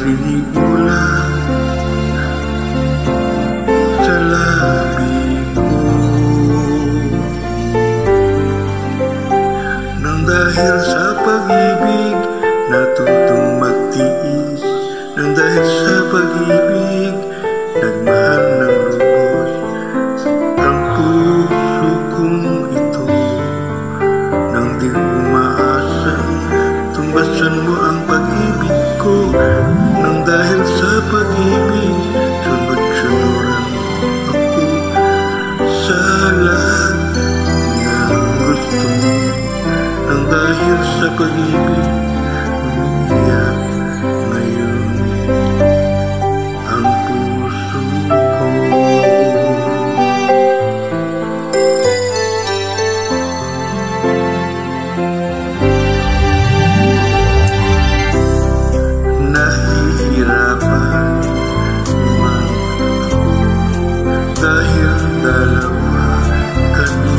maririnig mula sa labi ko. Nang dahil sa pag-ibig natutong magtiis, nang dahil sa pag-ibig nagmahal ng lubos ang puso kong ito. Nang di umaasang tumbasan mo ang pag-ibig ko, nang dahil sa pag-ibig sunod-sunuran ako sa lahat ng gusto mo. Nang dahil sa pag-ibig umiiyak ngayon ang puso ko. Nahihirapan naman ako dahil dalawa kami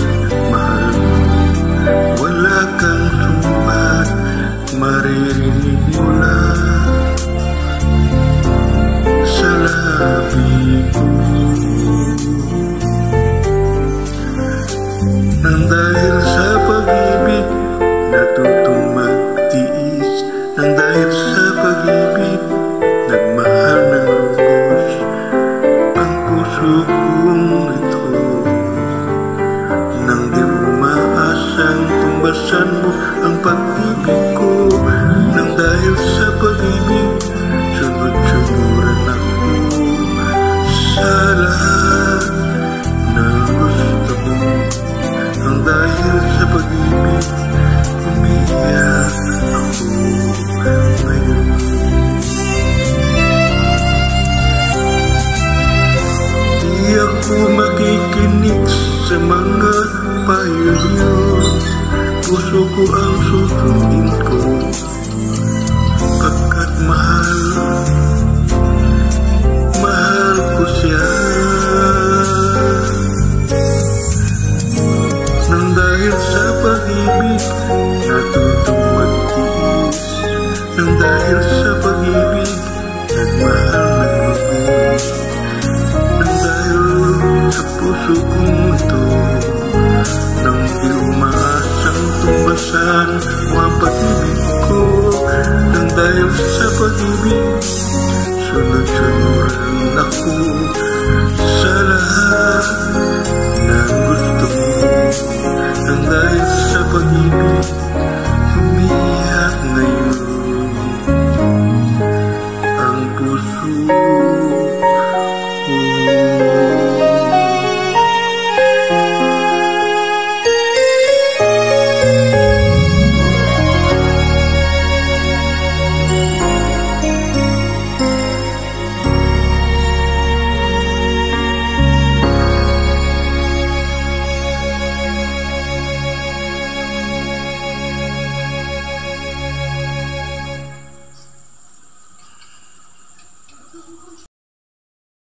mahal mo. Wala kang sumbat, maririnig mula sa labi ko. Nang dahil sa pag-ibig natutong magtiis, nang dahil sa pag-ibig nagmahal ng lubos ang puso kong ito. Nang di umaasang tumbasan mo ang pag-ibig ko, nang dahil sa pag-ibig sunod-sunuran ako sa lahat ng gusto mo. Nang dahil sa pag-ibig umiiyak ako ngayon. Di ako makikinig sa mga payo niyo, puso ko ang susundin ko, pagkat mahal ko siya. Nang dahil sa pag-ibig natutong magtiis, nang dahil sa pag-ibig nagmahal ng lubos, nang dahil sa puso kong